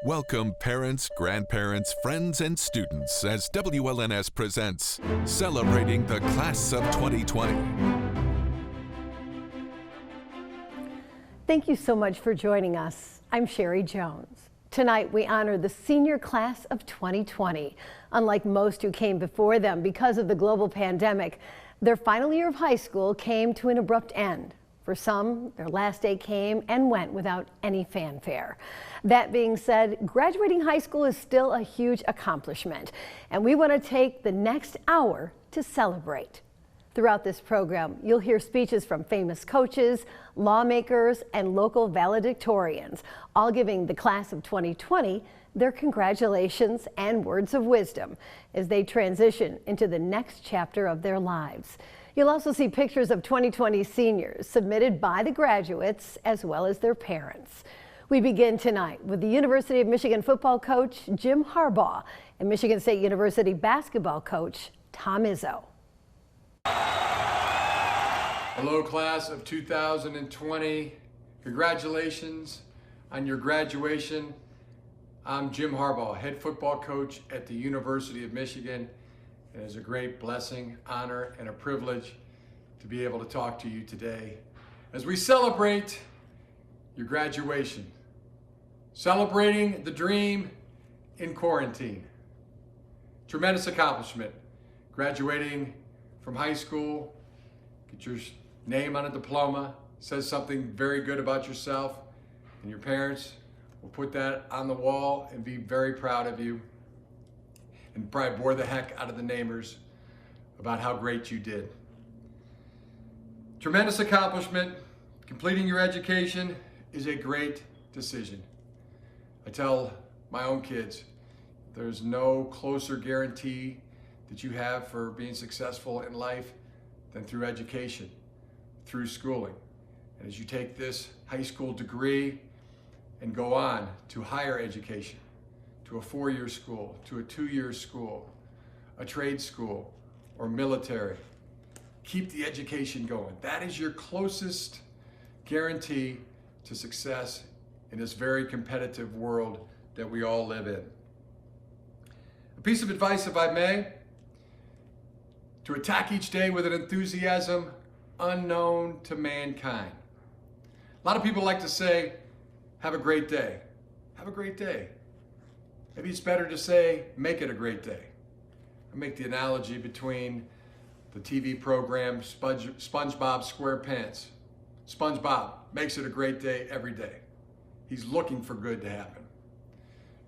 Welcome parents, grandparents, friends, and students as WLNS presents Celebrating the Class of 2020. Thank you so much for joining us. I'm Sherry Jones. Tonight we honor the senior class of 2020. Unlike most who came before them because of the global pandemic, their final year of high school came to an abrupt end. For some, their last day came and went without any fanfare. That being said, graduating high school is still a huge accomplishment, and we want to take the next hour to celebrate. Throughout this program, you'll hear speeches from famous coaches, lawmakers, and local valedictorians, all giving the class of 2020 their congratulations and words of wisdom as they transition into the next chapter of their lives. You'll also see pictures of 2020 seniors submitted by the graduates as well as their parents. We begin tonight with the University of Michigan football coach Jim Harbaugh and Michigan State University basketball coach Tom Izzo. Hello, class of 2020. Congratulations on your graduation. I'm Jim Harbaugh, head football coach at the University of Michigan. It is a great blessing, honor, and a privilege to be able to talk to you today as we celebrate your graduation. Celebrating the dream in quarantine. Tremendous accomplishment. Graduating from high school, get your name on a diploma, says something very good about yourself, and your parents will put that on the wall and be very proud of you, and probably bore the heck out of the neighbors about how great you did. Tremendous accomplishment. Completing your education is a great decision. I tell my own kids, there's no closer guarantee that you have for being successful in life than through education, through schooling. And as you take this high school degree and go on to higher education, to a 4-year school, to a 2-year school, a trade school, or military, keep the education going. That is your closest guarantee to success in this very competitive world that we all live in. A piece of advice, if I may, to attack each day with an enthusiasm unknown to mankind. A lot of people like to say, have a great day. Have a great day. Maybe it's better to say, make it a great day. I make the analogy between the TV program SpongeBob SquarePants. SpongeBob makes it a great day every day. He's looking for good to happen.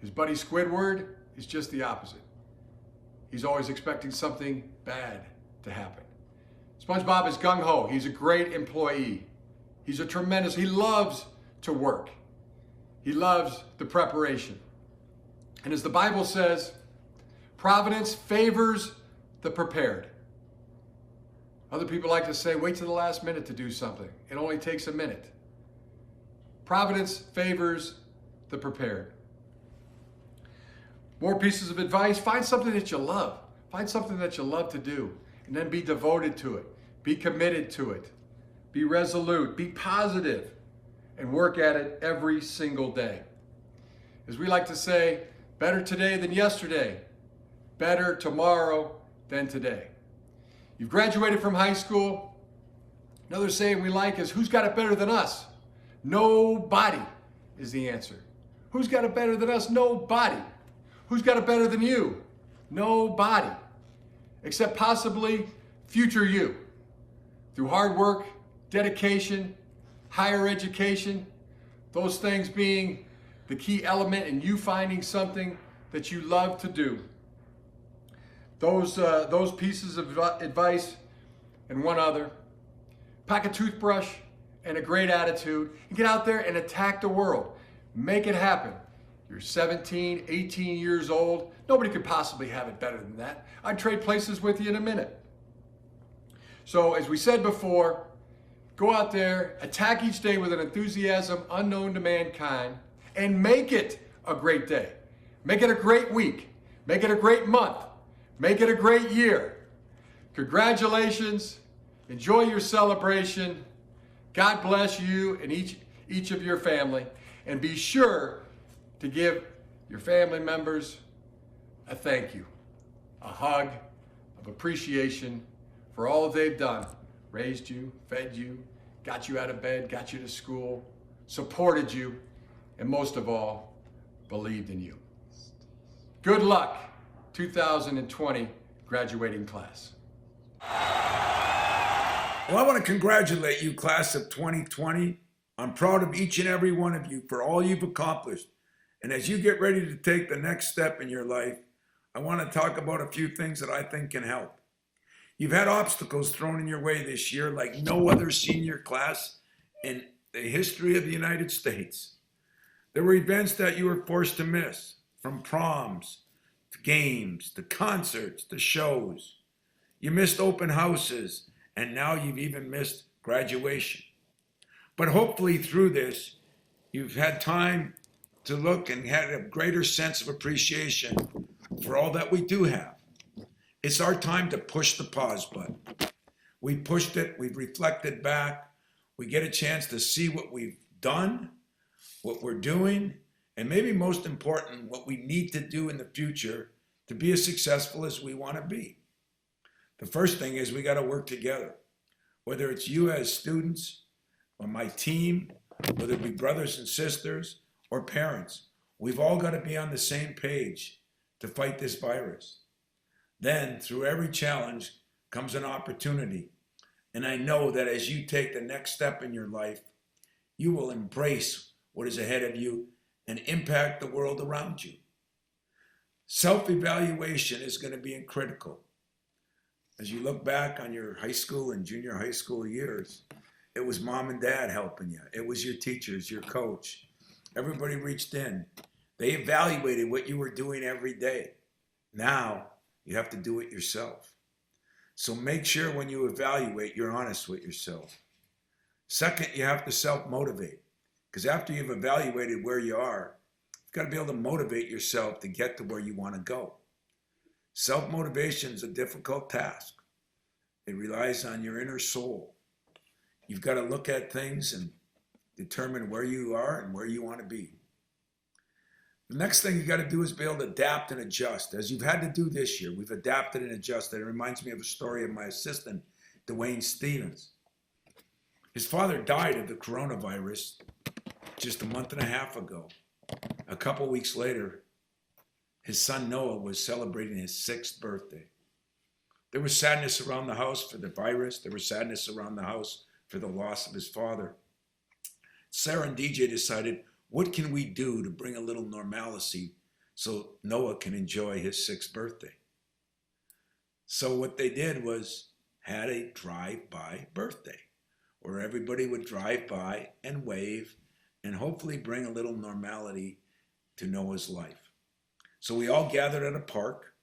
His buddy Squidward is just the opposite. He's always expecting something bad to happen. SpongeBob is gung-ho. He's a great employee. He loves to work. He loves the preparation. And as the Bible says, providence favors the prepared. Other people like to say, wait till the last minute to do something. It only takes a minute. Providence favors the prepared. More pieces of advice, find something that you love. Find something that you love to do, and then be devoted to it. Be committed to it. Be resolute, be positive, and work at it every single day. As we like to say, better today than yesterday. Better tomorrow than today. You've graduated from high school. Another saying we like is, who's got it better than us? Nobody is the answer. Who's got it better than us? Nobody. Who's got it better than you? Nobody. Except possibly future you. Through hard work, dedication, higher education, those things being the key element in you finding something that you love to do. Those pieces of advice and one other. Pack a toothbrush and a great attitude and get out there and attack the world. Make it happen. You're 17, 18 years old. Nobody could possibly have it better than that. I'd trade places with you in a minute. So as we said before, go out there, attack each day with an enthusiasm unknown to mankind, and make it a great day. Make it a great week. Make it a great month. Make it a great year. Congratulations. Enjoy your celebration. God bless you and each of your family. And be sure to give your family members, a thank you, a hug of appreciation for all they've done. Raised you, fed you, got you out of bed, got you to school, supported you, and most of all, believed in you. Good luck, 2020 graduating class. Well, I want to congratulate you, class of 2020. I'm proud of each and every one of you for all you've accomplished. And as you get ready to take the next step in your life, I want to talk about a few things that I think can help. You've had obstacles thrown in your way this year like no other senior class in the history of the United States. There were events that you were forced to miss, from proms to games to concerts to shows. You missed open houses, and now you've even missed graduation. But hopefully through this, you've had time to look and had a greater sense of appreciation for all that we do have. It's our time to push the pause button. We pushed it, we've reflected back, we get a chance to see what we've done, what we're doing, and maybe most important, what we need to do in the future to be as successful as we want to be. The first thing is we got to work together. Whether it's you as students, or my team, whether it be brothers and sisters, or parents, we've all got to be on the same page to fight this virus. Then, through every challenge comes an opportunity. And I know that as you take the next step in your life, you will embrace what is ahead of you and impact the world around you. Self-evaluation is going to be critical. As you look back on your high school and junior high school years, it was mom and dad helping you. It was your teachers, your coach. Everybody reached in. They evaluated what you were doing every day. Now, you have to do it yourself. So make sure when you evaluate, you're honest with yourself. Second, you have to self-motivate. Because after you've evaluated where you are, you've got to be able to motivate yourself to get to where you want to go. Self-motivation is a difficult task. It relies on your inner soul. You've got to look at things and determine where you are and where you want to be. The next thing you got to do is be able to adapt and adjust. As you've had to do this year, we've adapted and adjusted. It reminds me of a story of my assistant, Dwayne Stevens. His father died of the coronavirus just a month and a half ago. A couple weeks later, his son Noah was celebrating his 6th birthday. There was sadness around the house for the virus. There was sadness around the house for the loss of his father. Sarah and DJ decided, what can we do to bring a little normalcy so Noah can enjoy his 6th birthday? So what they did was had a drive-by birthday where everybody would drive by and wave and hopefully bring a little normality to Noah's life. So we all gathered at a park,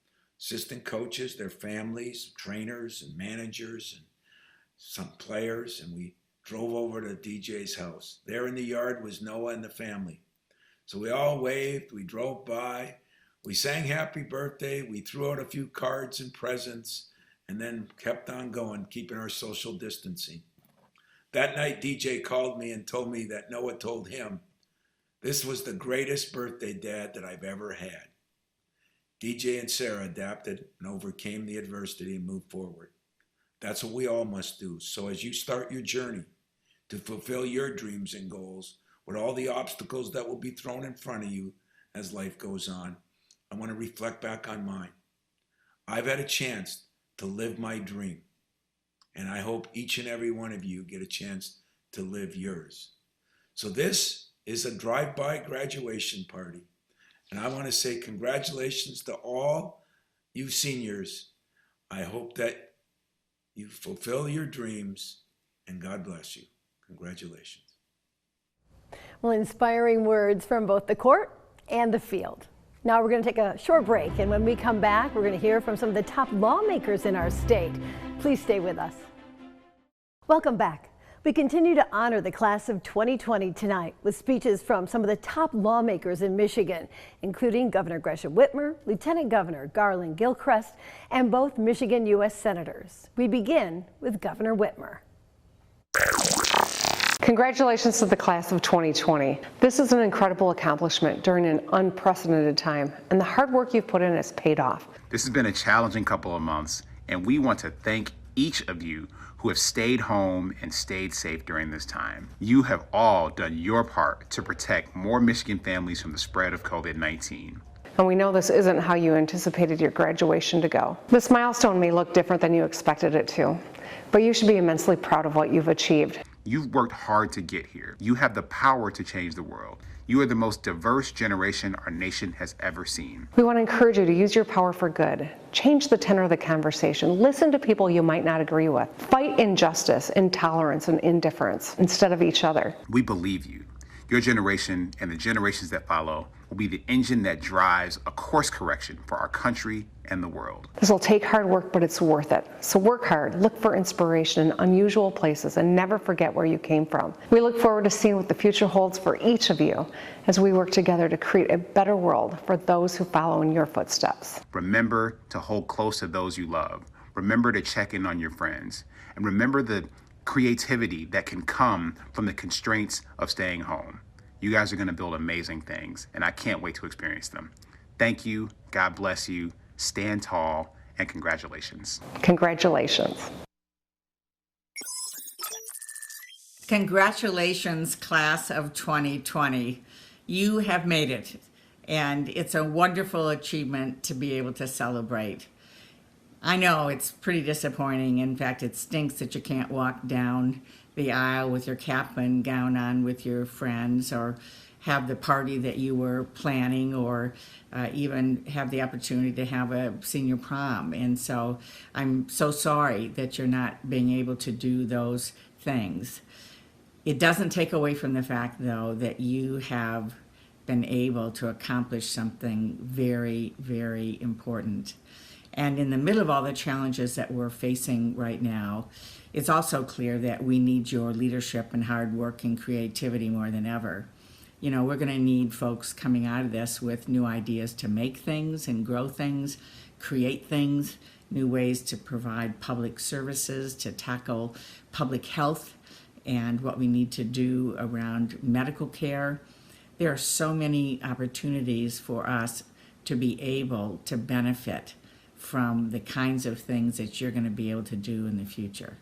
assistant coaches, their families, trainers and managers and some players, and we drove over to DJ's house. There in the yard was Noah and the family. So we all waved, we drove by, we sang happy birthday, we threw out a few cards and presents, and then kept on going, keeping our social distancing. That night, DJ called me and told me that Noah told him, "This was the greatest birthday, Dad, that I've ever had." DJ and Sarah adapted and overcame the adversity and moved forward. That's what we all must do. So as you start your journey to fulfill your dreams and goals, with all the obstacles that will be thrown in front of you as life goes on, I want to reflect back on mine. I've had a chance to live my dream, and I hope each and every one of you get a chance to live yours. So this is a drive-by graduation party, and I want to say congratulations to all you seniors. I hope that you fulfill your dreams, and God bless you. Congratulations. Well, inspiring words from both the court and the field. Now we're going to take a short break, and when we come back, we're going to hear from some of the top lawmakers in our state. Please stay with us. Welcome back. We continue to honor the class of 2020 tonight with speeches from some of the top lawmakers in Michigan, including Governor Gretchen Whitmer, Lieutenant Governor Garland Gilchrist, and both Michigan U.S. Senators. We begin with Governor Whitmer. Congratulations to the class of 2020. This is an incredible accomplishment during an unprecedented time, and the hard work you've put in has paid off. This has been a challenging couple of months, and we want to thank each of you who have stayed home and stayed safe during this time. You have all done your part to protect more Michigan families from the spread of COVID-19. And we know this isn't how you anticipated your graduation to go. This milestone may look different than you expected it to, but you should be immensely proud of what you've achieved. You've worked hard to get here. You have the power to change the world. You are the most diverse generation our nation has ever seen. We want to encourage you to use your power for good. Change the tenor of the conversation. Listen to people you might not agree with. Fight injustice, intolerance, and indifference instead of each other. We believe you. Your generation and the generations that follow will be the engine that drives a course correction for our country and the world. This will take hard work, but it's worth it. So work hard, look for inspiration in unusual places, and never forget where you came from. We look forward to seeing what the future holds for each of you as we work together to create a better world for those who follow in your footsteps. Remember to hold close to those you love. Remember to check in on your friends. And remember the creativity that can come from the constraints of staying home. You guys are going to build amazing things, and I can't wait to experience them. Thank you, God bless you, stand tall, and congratulations. Congratulations. Congratulations, class of 2020. You have made it, and it's a wonderful achievement to be able to celebrate. I know it's pretty disappointing. In fact, it stinks that you can't walk down the aisle with your cap and gown on with your friends, or have the party that you were planning, or even have the opportunity to have a senior prom. And so I'm so sorry that you're not being able to do those things. It doesn't take away from the fact, though, that you have been able to accomplish something very, very important. And in the middle of all the challenges that we're facing right now, it's also clear that we need your leadership and hard work and creativity more than ever. You know, we're going to need folks coming out of this with new ideas to make things and grow things, create things, new ways to provide public services, to tackle public health and what we need to do around medical care. There are so many opportunities for us to be able to benefit from the kinds of things that you're going to be able to do in the future.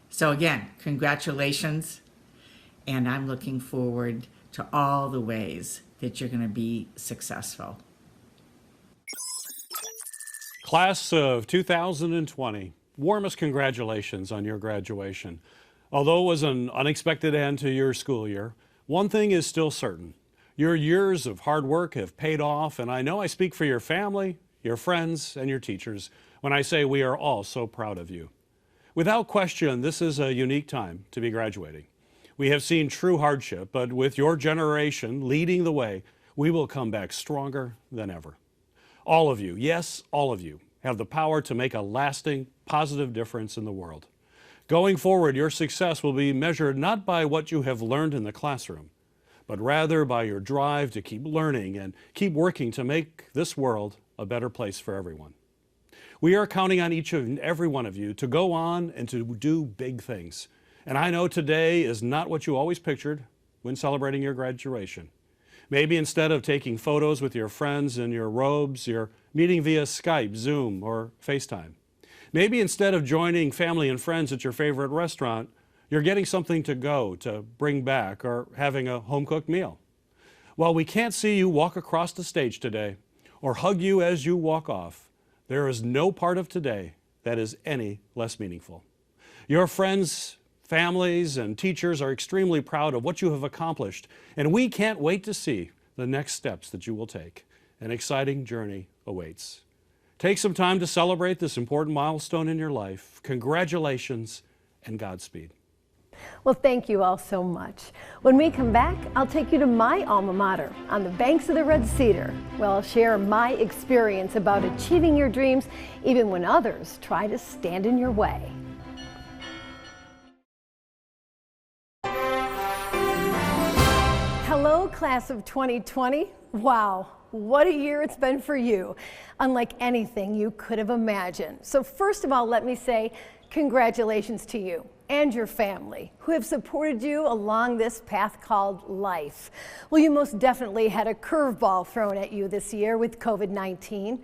So again, congratulations, and I'm looking forward to all the ways that you're going to be successful. Class of 2020, warmest congratulations on your graduation. Although it was an unexpected end to your school year, one thing is still certain. Your years of hard work have paid off, and I know I speak for your family, your friends, and your teachers when I say we are all so proud of you. Without question, this is a unique time to be graduating. We have seen true hardship, but with your generation leading the way, we will come back stronger than ever. All of you, yes, all of you, have the power to make a lasting, positive difference in the world. Going forward, your success will be measured not by what you have learned in the classroom, but rather by your drive to keep learning and keep working to make this world a better place for everyone. We are counting on each and every one of you to go on and to do big things. And I know today is not what you always pictured when celebrating your graduation. Maybe instead of taking photos with your friends in your robes, you're meeting via Skype, Zoom, or FaceTime. Maybe instead of joining family and friends at your favorite restaurant, you're getting something to go to bring back, or having a home-cooked meal. While we can't see you walk across the stage today or hug you as you walk off, there is no part of today that is any less meaningful. Your friends, families, and teachers are extremely proud of what you have accomplished, and we can't wait to see the next steps that you will take. An exciting journey awaits. Take some time to celebrate this important milestone in your life. Congratulations and Godspeed. Well, thank you all so much. When we come back, I'll take you to my alma mater on the banks of the Red Cedar, where I'll share my experience about achieving your dreams even when others try to stand in your way. Hello, class of 2020. Wow, what a year it's been for you, unlike anything you could have imagined. So first of all, let me say congratulations to you and your family who have supported you along this path called life. Well, you most definitely had a curveball thrown at you this year with COVID-19,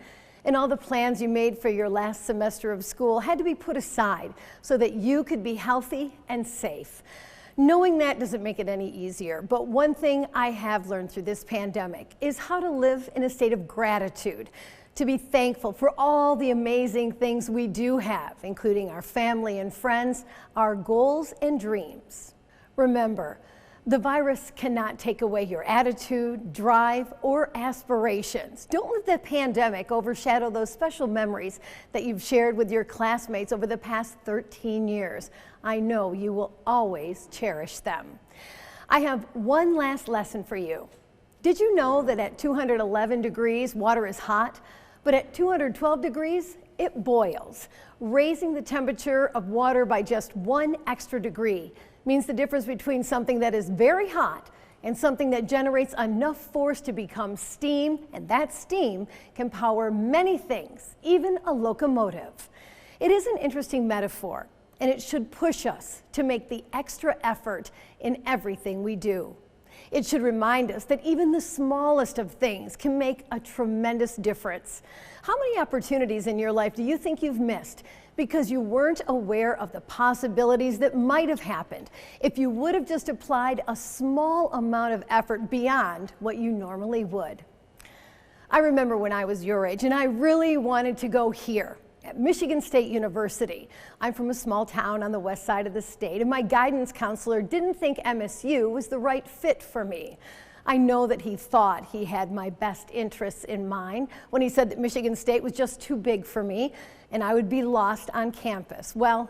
and all the plans you made for your last semester of school had to be put aside so that you could be healthy and safe. Knowing that doesn't make it any easier, but one thing I have learned through this pandemic is how to live in a state of gratitude, to be thankful for all the amazing things we do have, including our family and friends, our goals and dreams. Remember, the virus cannot take away your attitude, drive, or aspirations. Don't let the pandemic overshadow those special memories that you've shared with your classmates over the past 13 years. I know you will always cherish them. I have one last lesson for you. Did you know that at 211 degrees, water is hot? But at 212 degrees, it boils. Raising the temperature of water by just 1 extra degree means the difference between something that is very hot and something that generates enough force to become steam, and that steam can power many things, even a locomotive. It is an interesting metaphor, and it should push us to make the extra effort in everything we do. It should remind us that even the smallest of things can make a tremendous difference. How many opportunities in your life do you think you've missed because you weren't aware of the possibilities that might have happened if you would have just applied a small amount of effort beyond what you normally would? I remember when I was your age and I really wanted to go here at Michigan State University. I'm from a small town on the west side of the state, and my guidance counselor didn't think MSU was the right fit for me. I know that he thought he had my best interests in mind when he said that Michigan State was just too big for me and I would be lost on campus. Well,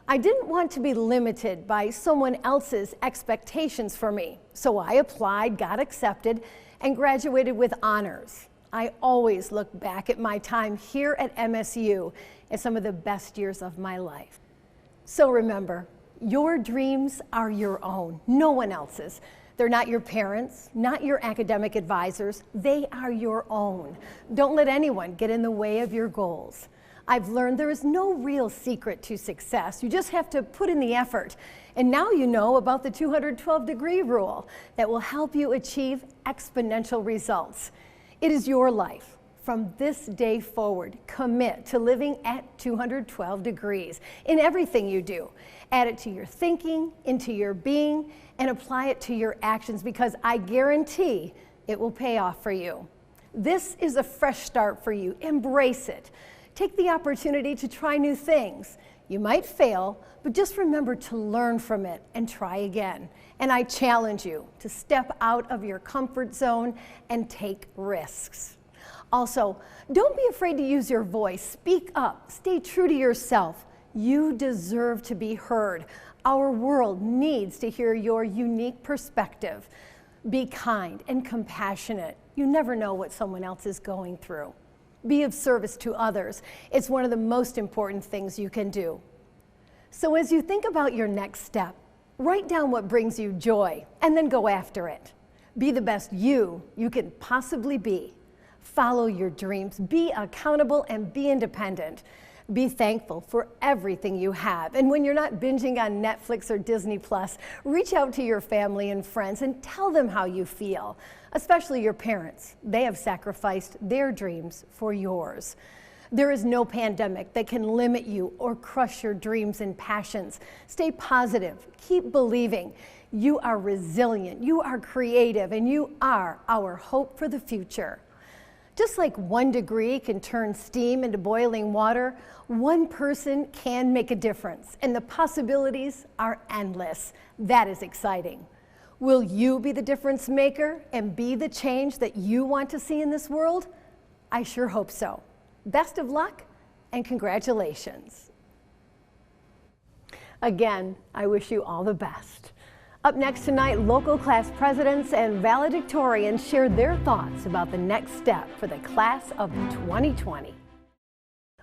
I didn't want to be limited by someone else's expectations for me, so I applied, got accepted, and graduated with honors. I always look back at my time here at MSU as some of the best years of my life. So remember, your dreams are your own, no one else's. They're not your parents, not your academic advisors. They are your own. Don't let anyone get in the way of your goals. I've learned there is no real secret to success. You just have to put in the effort. And now you know about the 212-degree rule that will help you achieve exponential results. It is your life. From this day forward, commit to living at 212 degrees in everything you do. Add it to your thinking, into your being, and apply it to your actions, because I guarantee it will pay off for you. This is a fresh start for you. Embrace it. Take the opportunity to try new things. You might fail, but just remember to learn from it and try again. And I challenge you to step out of your comfort zone and take risks. Also, don't be afraid to use your voice. Speak up. Stay true to yourself. You deserve to be heard. Our world needs to hear your unique perspective. Be kind and compassionate. You never know what someone else is going through. Be of service to others. It's one of the most important things you can do. So as you think about your next step, write down what brings you joy and then go after it. Be the best you can possibly be. Follow your dreams, be accountable, and be independent. Be thankful for everything you have. And when you're not binging on Netflix or Disney Plus, reach out to your family and friends and tell them how you feel, especially your parents. They have sacrificed their dreams for yours. There is no pandemic that can limit you or crush your dreams and passions. Stay positive, keep believing. You are resilient, you are creative, and you are our hope for the future. Just like 1 degree can turn steam into boiling water, one person can make a difference, and the possibilities are endless. That is exciting. Will you be the difference maker and be the change that you want to see in this world? I sure hope so. Best of luck and congratulations. Again, I wish you all the best. Up next tonight, local class presidents and valedictorians share their thoughts about the next step for the class of 2020.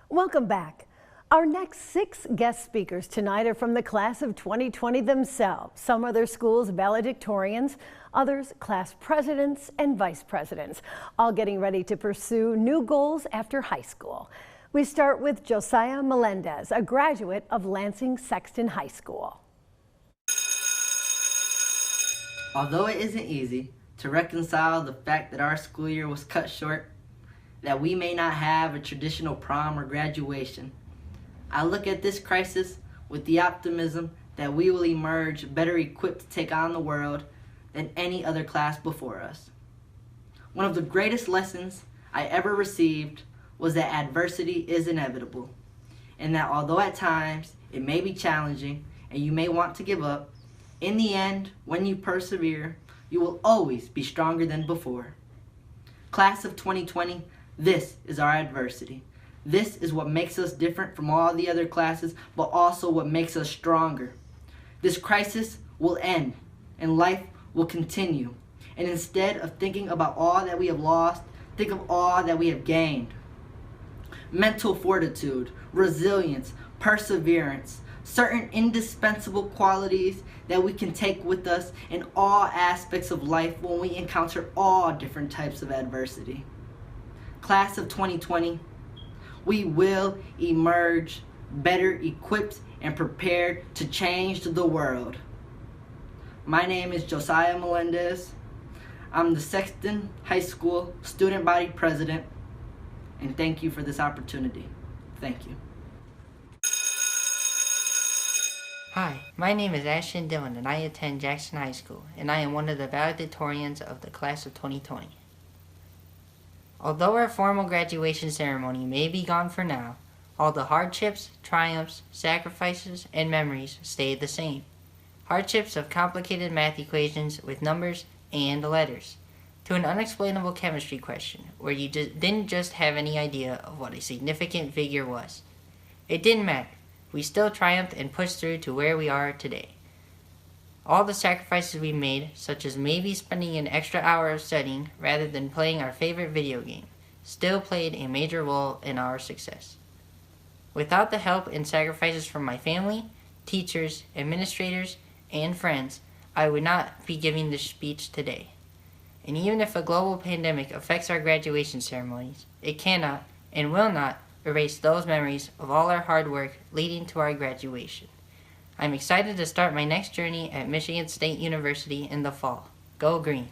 Welcome back. Our next 6 guest speakers tonight are from the class of 2020 themselves. Some are their school's valedictorians, others class presidents and vice presidents, all getting ready to pursue new goals after high school. We start with Josiah Melendez, a graduate of Lansing Sexton High School. Although it isn't easy to reconcile the fact that our school year was cut short, that we may not have a traditional prom or graduation, I look at this crisis with the optimism that we will emerge better equipped to take on the world than any other class before us. One of the greatest lessons I ever received was that adversity is inevitable, and that although at times it may be challenging and you may want to give up, in the end, when you persevere, you will always be stronger than before. Class of 2020, this is our adversity. This is what makes us different from all the other classes, but also what makes us stronger. This crisis will end, and life will continue. And instead of thinking about all that we have lost, think of all that we have gained. Mental fortitude, resilience, perseverance, certain indispensable qualities that we can take with us in all aspects of life when we encounter all different types of adversity. Class of 2020, we will emerge better equipped and prepared to change the world. My name is Josiah Melendez. I'm the Sexton High School Student Body President, and thank you for this opportunity. Thank you. Hi, my name is Ashton Dillon and I attend Jackson High School, and I am one of the valedictorians of the class of 2020. Although our formal graduation ceremony may be gone for now, all the hardships, triumphs, sacrifices, and memories stay the same. Hardships of complicated math equations with numbers and letters, to an unexplainable chemistry question where you didn't just have any idea of what a significant figure was. It didn't matter. We still triumphed and pushed through to where we are today. All the sacrifices we made, such as maybe spending an extra hour of studying rather than playing our favorite video game, still played a major role in our success. Without the help and sacrifices from my family, teachers, administrators, and friends, I would not be giving this speech today. And even if a global pandemic affects our graduation ceremonies, it cannot and will not erase those memories of all our hard work leading to our graduation. I'm excited to start my next journey at Michigan State University in the fall. Go Green!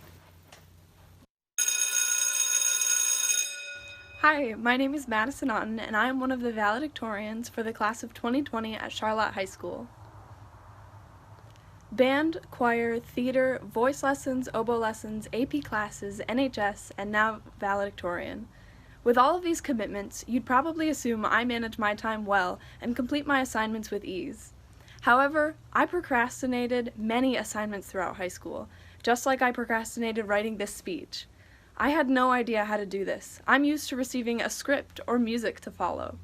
Hi, my name is Madison Otten, and I am one of the valedictorians for the class of 2020 at Charlotte High School. Band, choir, theater, voice lessons, oboe lessons, AP classes, NHS, and now valedictorian. With all of these commitments, you'd probably assume I manage my time well and complete my assignments with ease. However, I procrastinated many assignments throughout high school, just like I procrastinated writing this speech. I had no idea how to do this. I'm used to receiving a script or music to follow.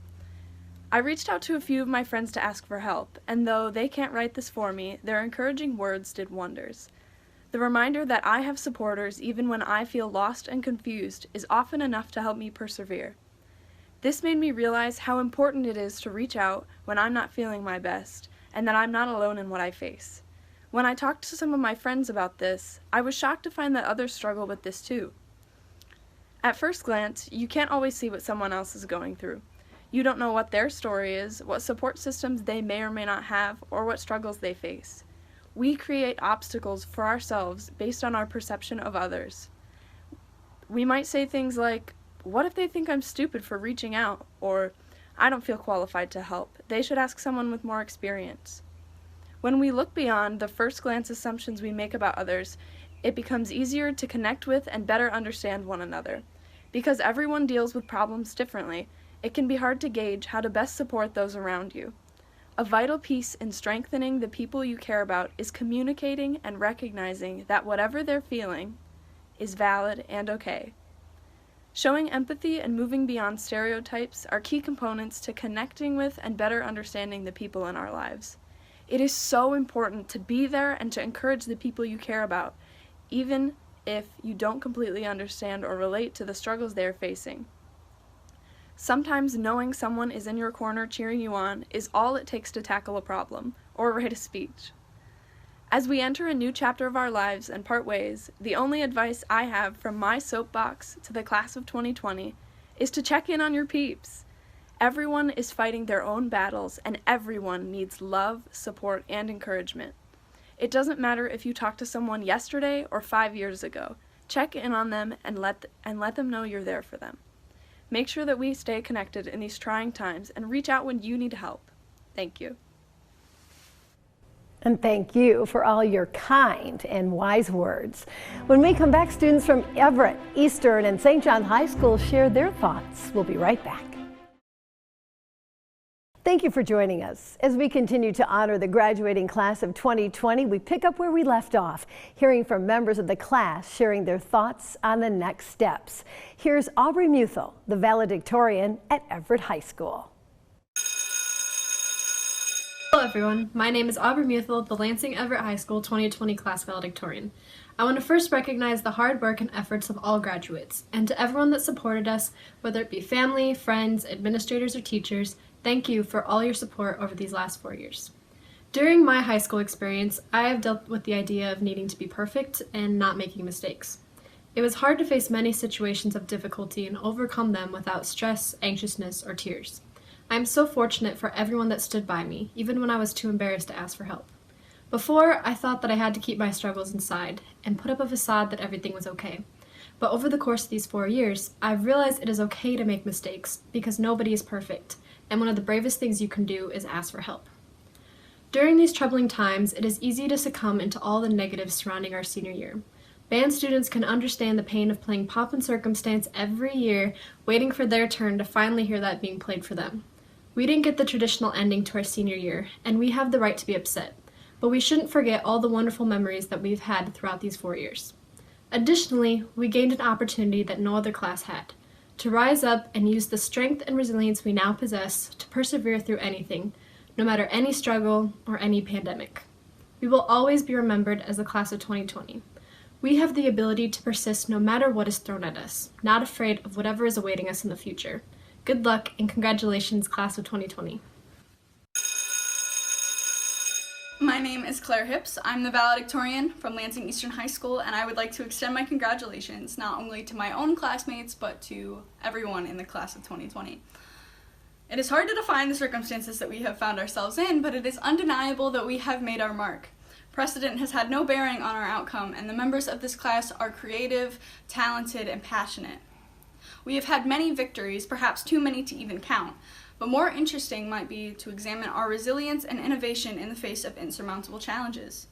I reached out to a few of my friends to ask for help, and though they can't write this for me, their encouraging words did wonders. The reminder that I have supporters even when I feel lost and confused is often enough to help me persevere. This made me realize how important it is to reach out when I'm not feeling my best, and that I'm not alone in what I face. When I talked to some of my friends about this, I was shocked to find that others struggle with this too. At first glance, you can't always see what someone else is going through. You don't know what their story is, what support systems they may or may not have, or what struggles they face. We create obstacles for ourselves based on our perception of others. We might say things like, "What if they think I'm stupid for reaching out?" Or, "I don't feel qualified to help. They should ask someone with more experience." When we look beyond the first glance assumptions we make about others, it becomes easier to connect with and better understand one another. Because everyone deals with problems differently, it can be hard to gauge how to best support those around you. A vital piece in strengthening the people you care about is communicating and recognizing that whatever they're feeling is valid and okay. Showing empathy and moving beyond stereotypes are key components to connecting with and better understanding the people in our lives. It is so important to be there and to encourage the people you care about, even if you don't completely understand or relate to the struggles they're facing. Sometimes knowing someone is in your corner cheering you on is all it takes to tackle a problem or write a speech. As we enter a new chapter of our lives and part ways, the only advice I have from my soapbox to the class of 2020 is to check in on your peeps. Everyone is fighting their own battles, and everyone needs love, support, and encouragement. It doesn't matter if you talked to someone yesterday or 5 years ago. Check in on them and let them know you're there for them. Make sure that we stay connected in these trying times and reach out when you need help. Thank you. And thank you for all your kind and wise words. When we come back, students from Everett, Eastern, and St. John High School share their thoughts. We'll be right back. Thank you for joining us. As we continue to honor the graduating class of 2020, we pick up where we left off, hearing from members of the class sharing their thoughts on the next steps. Here's Aubrey Muthel, the valedictorian at Everett High School. Hello everyone, my name is Aubrey Muthel, the Lansing Everett High School 2020 class valedictorian. I want to first recognize the hard work and efforts of all graduates, and to everyone that supported us, whether it be family, friends, administrators, or teachers. Thank you for all your support over these last 4 years. During my high school experience, I have dealt with the idea of needing to be perfect and not making mistakes. It was hard to face many situations of difficulty and overcome them without stress, anxiousness, or tears. I am so fortunate for everyone that stood by me, even when I was too embarrassed to ask for help. Before, I thought that I had to keep my struggles inside and put up a facade that everything was okay. But over the course of these 4 years, I've realized it is okay to make mistakes because nobody is perfect. And one of the bravest things you can do is ask for help. During these troubling times, it is easy to succumb into all the negatives surrounding our senior year. Band students can understand the pain of playing Pomp and Circumstance every year, waiting for their turn to finally hear that being played for them. We didn't get the traditional ending to our senior year, and we have the right to be upset, but we shouldn't forget all the wonderful memories that we've had throughout these 4 years. Additionally, we gained an opportunity that no other class had, to rise up and use the strength and resilience we now possess to persevere through anything, no matter any struggle or any pandemic. We will always be remembered as the class of 2020. We have the ability to persist no matter what is thrown at us, not afraid of whatever is awaiting us in the future. Good luck and congratulations, class of 2020. My name is Claire Hips. I'm the valedictorian from Lansing Eastern High School, and I would like to extend my congratulations not only to my own classmates, but to everyone in the class of 2020. It is hard to define the circumstances that we have found ourselves in, but it is undeniable that we have made our mark. Precedent has had no bearing on our outcome, and the members of this class are creative, talented, and passionate. We have had many victories, perhaps too many to even count, but more interesting might be to examine our resilience and innovation in the face of insurmountable challenges.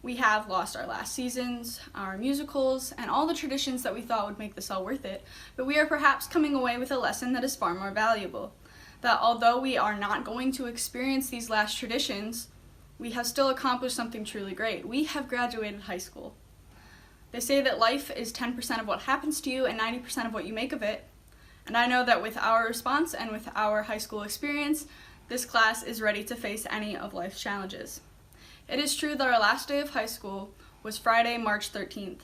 We have lost our last seasons, our musicals, and all the traditions that we thought would make this all worth it, but we are perhaps coming away with a lesson that is far more valuable. That although we are not going to experience these last traditions, we have still accomplished something truly great. We have graduated high school. They say that life is 10% of what happens to you and 90% of what you make of it. And I know that with our response and with our high school experience, this class is ready to face any of life's challenges. It is true that our last day of high school was Friday, March 13th.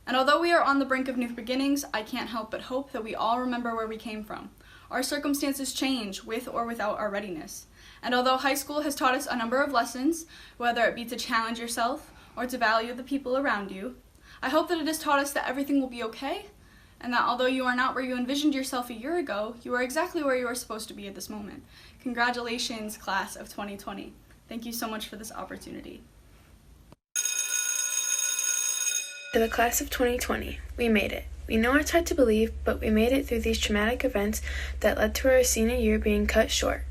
And although we are on the brink of new beginnings, I can't help but hope that we all remember where we came from. Our circumstances change with or without our readiness. And although high school has taught us a number of lessons, whether it be to challenge yourself or to value the people around you, I hope that it has taught us that everything will be okay, and that although you are not where you envisioned yourself a year ago, you are exactly where you are supposed to be at this moment. Congratulations, class of 2020. Thank you so much for this opportunity. To the class of 2020, we made it. We know it's hard to believe, but we made it through these traumatic events that led to our senior year being cut short.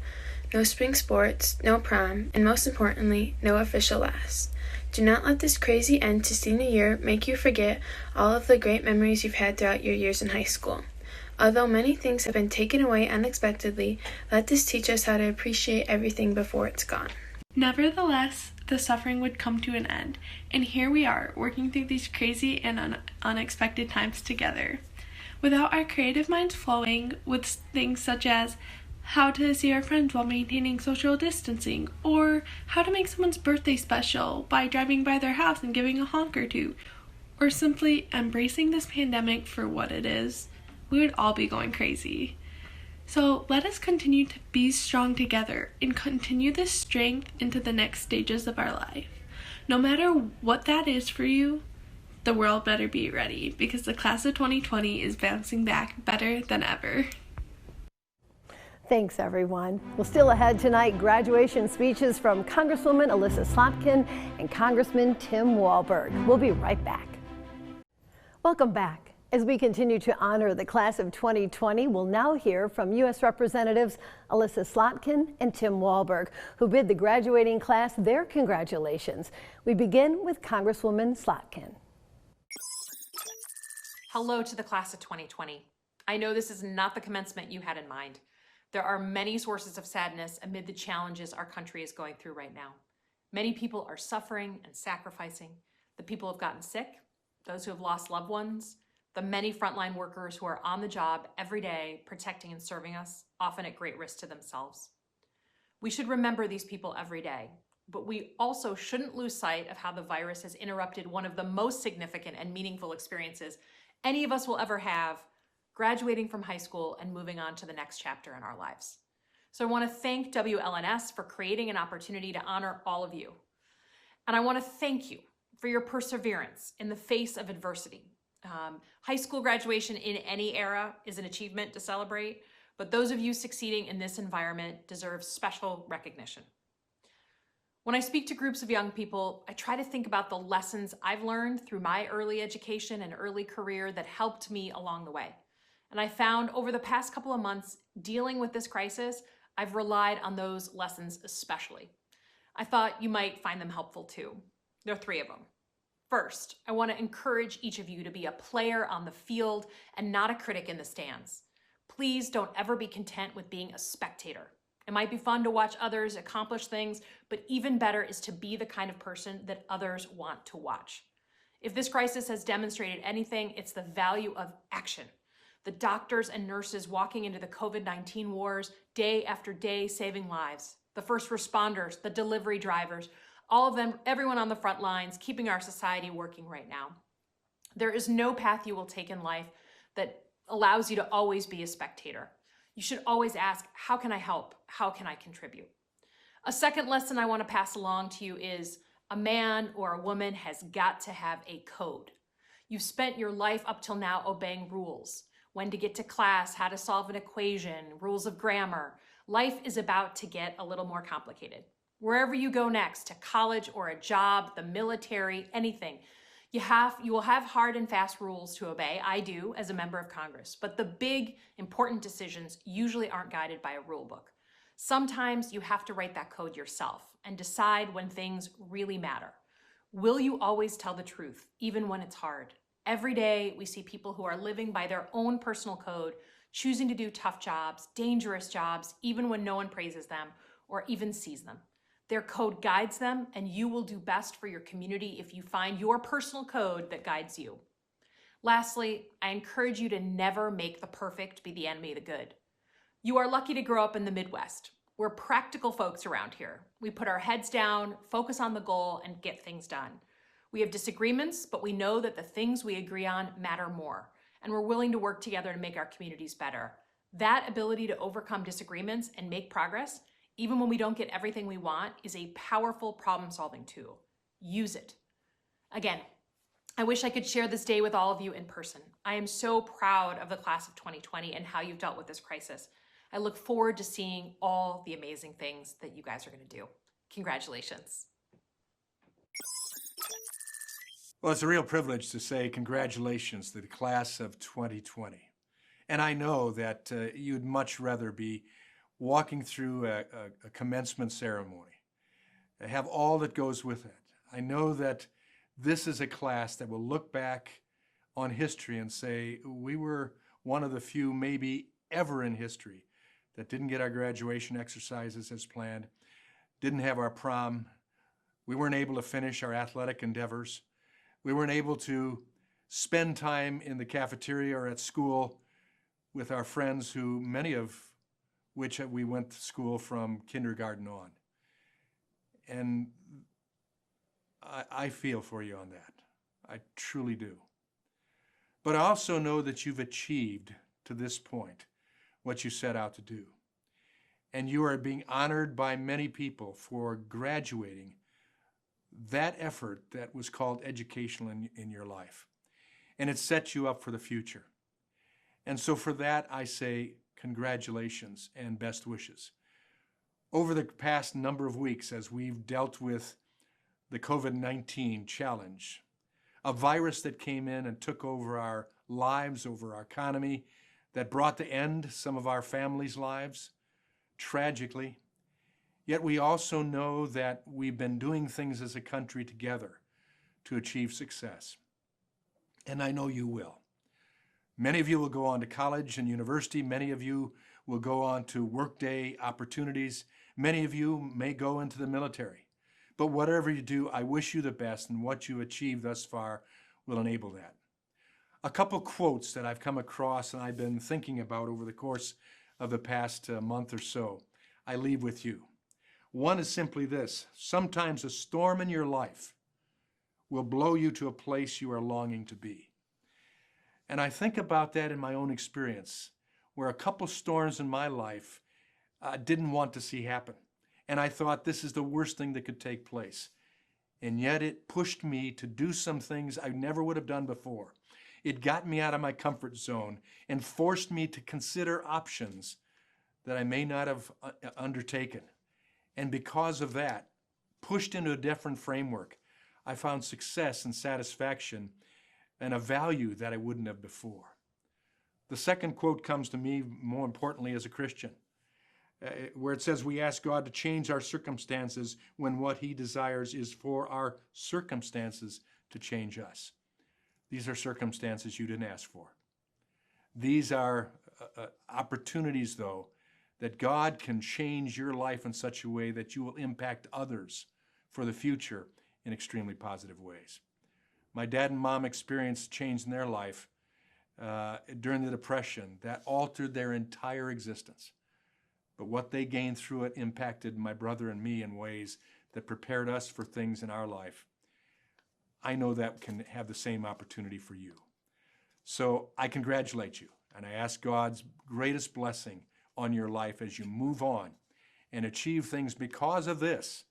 No spring sports, no prom, and most importantly, no official last. Do not let this crazy end to senior year make you forget all of the great memories you've had throughout your years in high school. Although many things have been taken away unexpectedly, let this teach us how to appreciate everything before it's gone. Nevertheless, the suffering would come to an end, and here we are, working through these crazy and unexpected times together. Without our creative minds flowing with things such as how to see our friends while maintaining social distancing, or how to make someone's birthday special by driving by their house and giving a honk or two, or simply embracing this pandemic for what it is, we would all be going crazy. So let us continue to be strong together and continue this strength into the next stages of our life. No matter what that is for you, the world better be ready, because the class of 2020 is bouncing back better than ever. Thanks, everyone. Well, still ahead tonight, graduation speeches from Congresswoman Elissa Slotkin and Congressman Tim Walberg. We'll be right back. Welcome back. As we continue to honor the class of 2020, we'll now hear from U.S. Representatives Elissa Slotkin and Tim Walberg, who bid the graduating class their congratulations. We begin with Congresswoman Slotkin. Hello to the class of 2020. I know this is not the commencement you had in mind. There are many sources of sadness amid the challenges our country is going through right now. Many people are suffering and sacrificing. The people who have gotten sick, those who have lost loved ones, the many frontline workers who are on the job every day protecting and serving us, often at great risk to themselves. We should remember these people every day, but we also shouldn't lose sight of how the virus has interrupted one of the most significant and meaningful experiences any of us will ever have, graduating from high school and moving on to the next chapter in our lives. So I want to thank WLNS for creating an opportunity to honor all of you. And I want to thank you for your perseverance in the face of adversity. High school graduation in any era is an achievement to celebrate, but those of you succeeding in this environment deserve special recognition. When I speak to groups of young people, I try to think about the lessons I've learned through my early education and early career that helped me along the way. And I found over the past couple of months dealing with this crisis, I've relied on those lessons especially. I thought you might find them helpful too. There are 3 of them. First, I want to encourage each of you to be a player on the field and not a critic in the stands. Please don't ever be content with being a spectator. It might be fun to watch others accomplish things, but even better is to be the kind of person that others want to watch. If this crisis has demonstrated anything, it's the value of action. The doctors and nurses walking into the COVID-19 wars day after day saving lives. The first responders, the delivery drivers, all of them, everyone on the front lines, keeping our society working right now. There is no path you will take in life that allows you to always be a spectator. You should always ask, how can I help? How can I contribute? A second lesson I want to pass along to you is a man or a woman has got to have a code. You've spent your life up till now obeying rules. When to get to class, how to solve an equation, rules of grammar. Life is about to get a little more complicated. Wherever you go next, to college or a job, the military, anything, you will have hard and fast rules to obey. I do as a member of Congress, but the big, important decisions usually aren't guided by a rule book. Sometimes you have to write that code yourself and decide when things really matter. Will you always tell the truth, even when it's hard? Every day, we see people who are living by their own personal code, choosing to do tough jobs, dangerous jobs, even when no one praises them or even sees them. Their code guides them, and you will do best for your community if you find your personal code that guides you. Lastly, I encourage you to never make the perfect be the enemy of the good. You are lucky to grow up in the Midwest. We're practical folks around here. We put our heads down, focus on the goal, and get things done. We have disagreements, but we know that the things we agree on matter more, and we're willing to work together to make our communities better. That ability to overcome disagreements and make progress, even when we don't get everything we want, is a powerful problem-solving tool. Use it. Again, I wish I could share this day with all of you in person. I am so proud of the class of 2020 and how you've dealt with this crisis. I look forward to seeing all the amazing things that you guys are going to do. Congratulations. Well, it's a real privilege to say congratulations to the class of 2020. And I know that you'd much rather be walking through a commencement ceremony, have all that goes with it. I know that this is a class that will look back on history and say, we were one of the few maybe ever in history that didn't get our graduation exercises as planned, didn't have our prom, we weren't able to finish our athletic endeavors, we weren't able to spend time in the cafeteria or at school with our friends who, many of which we went to school from kindergarten on. And I feel for you on that. I truly do. But I also know that you've achieved to this point what you set out to do. And you are being honored by many people for graduating that effort that was called educational in your life. And it sets you up for the future. And so for that, I say congratulations and best wishes. Over the past number of weeks, as we've dealt with the COVID-19 challenge, a virus that came in and took over our lives, over our economy, that brought to end some of our families' lives, tragically. Yet we also know that we've been doing things as a country together to achieve success. And I know you will. Many of you will go on to college and university. Many of you will go on to workday opportunities. Many of you may go into the military. But whatever you do, I wish you the best, and what you achieve thus far will enable that. A couple quotes that I've come across and I've been thinking about over the course of the past month or so, I leave with you. One is simply this: sometimes a storm in your life will blow you to a place you are longing to be. And I think about that in my own experience, where a couple storms in my life I didn't want to see happen. And I thought, this is the worst thing that could take place. And yet it pushed me to do some things I never would have done before. It got me out of my comfort zone and forced me to consider options that I may not have undertaken. And because of that, pushed into a different framework, I found success and satisfaction and a value that I wouldn't have before. The second quote comes to me more importantly as a Christian, where it says we ask God to change our circumstances when what He desires is for our circumstances to change us. These are circumstances you didn't ask for. These are opportunities, though, that God can change your life in such a way that you will impact others for the future in extremely positive ways. My dad and mom experienced change in their life during the Depression that altered their entire existence. But what they gained through it impacted my brother and me in ways that prepared us for things in our life. I know that can have the same opportunity for you. So I congratulate you, and I ask God's greatest blessing on your life as you move on and achieve things because of this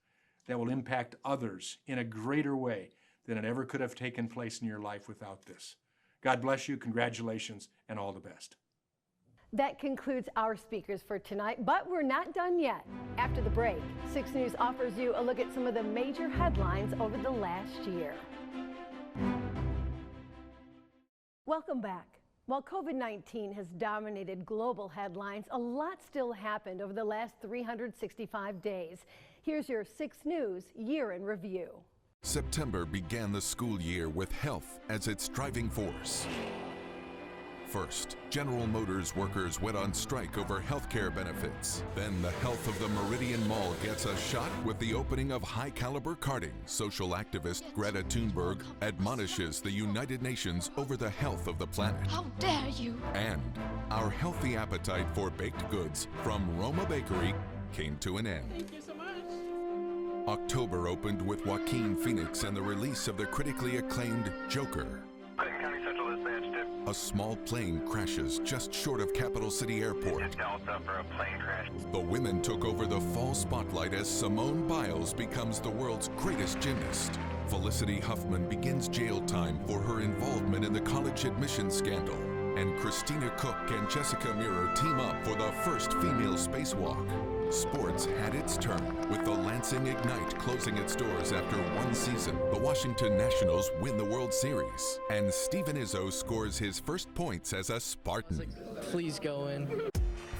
that will impact others in a greater way than it ever could have taken place in your life without this. God bless you, congratulations, and all the best. That concludes our speakers for tonight, but we're not done yet. After the break, 6 News offers you a look at some of the major headlines over the last year. Welcome back. While COVID-19 has dominated global headlines, a lot still happened over the last 365 days. Here's your 6 News Year in Review. September began the school year with health as its driving force. First, General Motors workers went on strike over health care benefits. Then the health of the Meridian Mall gets a shot with the opening of high-caliber karting. Social activist Greta Thunberg admonishes the United Nations over the health of the planet. How dare you! And our healthy appetite for baked goods from Roma Bakery came to an end. Thank you so much. October opened with Joaquin Phoenix and the release of the critically acclaimed Joker. A small plane crashes just short of Capital City Airport. The women took over the fall spotlight as Simone Biles becomes the world's greatest gymnast. Felicity Huffman begins jail time for her involvement in the college admissions scandal. And Christina Koch and Jessica Muir team up for the first female spacewalk. Sports had its turn, with the Lansing Ignite closing its doors after one season. The Washington Nationals win the World Series, and Steven Izzo scores his first points as a Spartan. Please go in.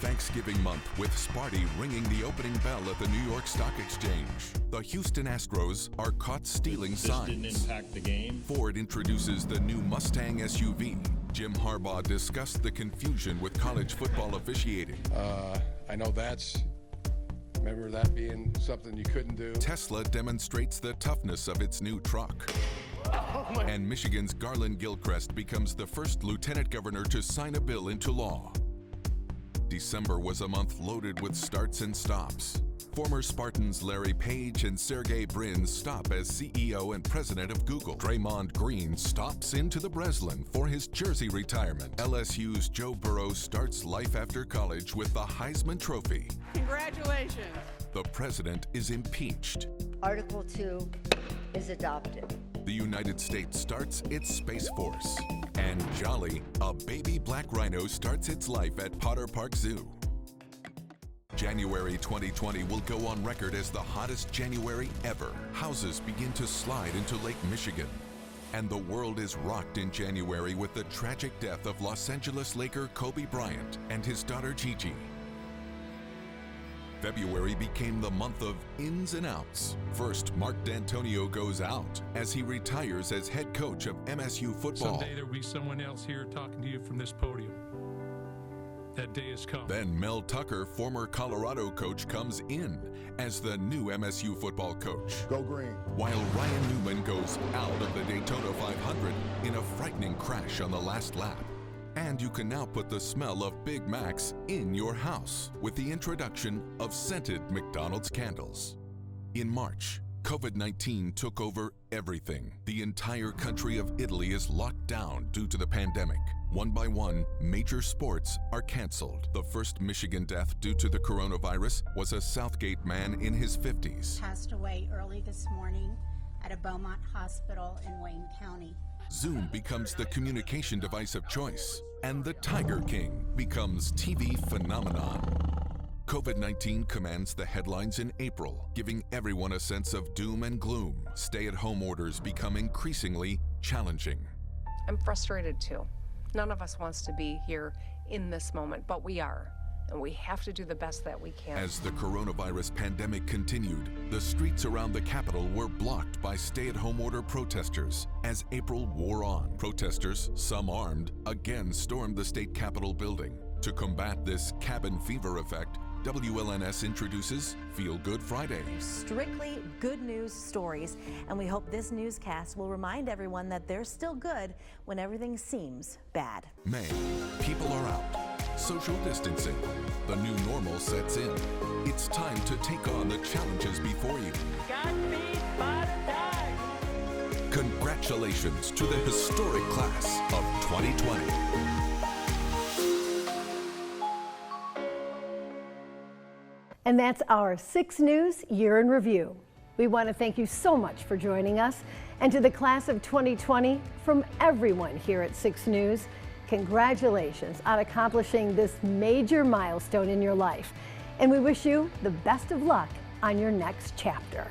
Thanksgiving month with Sparty ringing the opening bell at the New York Stock Exchange. The Houston Astros are caught stealing signs. Didn't impact the game. Ford introduces the new Mustang SUV. Jim Harbaugh discussed the confusion with college football officiating. I know remember that being something you couldn't do. Tesla demonstrates the toughness of its new truck. And Michigan's Garland Gilchrist becomes the first lieutenant governor to sign a bill into law. December was a month loaded with starts and stops. Former Spartans Larry Page and Sergey Brin stop as CEO and president of Google. Draymond Green stops into the Breslin for his jersey retirement. LSU's Joe Burrow starts life after college with the Heisman Trophy. Congratulations. The president is impeached. Article 2 is adopted. The United States starts its Space Force. And jolly, a baby black rhino starts its life at Potter Park Zoo. January 2020 will go on record as the hottest January ever. Houses begin to slide into Lake Michigan. And the world is rocked in January with the tragic death of Los Angeles Laker Kobe Bryant and his daughter Gigi. February became the month of ins and outs. First, Mark D'Antonio goes out as he retires as head coach of MSU football. Someday there will be someone else here talking to you from this podium. That day has come. Then Mel Tucker, former Colorado coach, comes in as the new MSU football coach. Go green. While Ryan Newman goes out of the Daytona 500 in a frightening crash on the last lap. And you can now put the smell of Big Macs in your house with the introduction of scented McDonald's candles. In March, COVID-19 took over everything. The entire country of Italy is locked down due to the pandemic. One by one, major sports are canceled. The first Michigan death due to the coronavirus was a Southgate man in his 50s. Passed away early this morning at a Beaumont hospital in Wayne County. Zoom becomes the communication device of choice, and the Tiger King becomes TV phenomenon. COVID-19 commands the headlines in April, giving everyone a sense of doom and gloom. Stay-at-home orders become increasingly challenging. I'm frustrated too. None of us wants to be here in this moment, but we are. And we have to do the best that we can. As the coronavirus pandemic continued, the streets around the Capitol were blocked by stay-at-home order protesters. As April wore on, protesters, some armed, again stormed the state Capitol building. To combat this cabin fever effect, WLNS introduces Feel Good Friday. Strictly good news stories, and we hope this newscast will remind everyone that they're still good when everything seems bad. May, people are out. Social distancing. The new normal sets in. It's time to take on the challenges before you. Congratulations to the historic class of 2020. And that's our 6 News Year in Review. We want to thank you so much for joining us. And to the class of 2020, from everyone here at 6 News, congratulations on accomplishing this major milestone in your life. And we wish you the best of luck on your next chapter.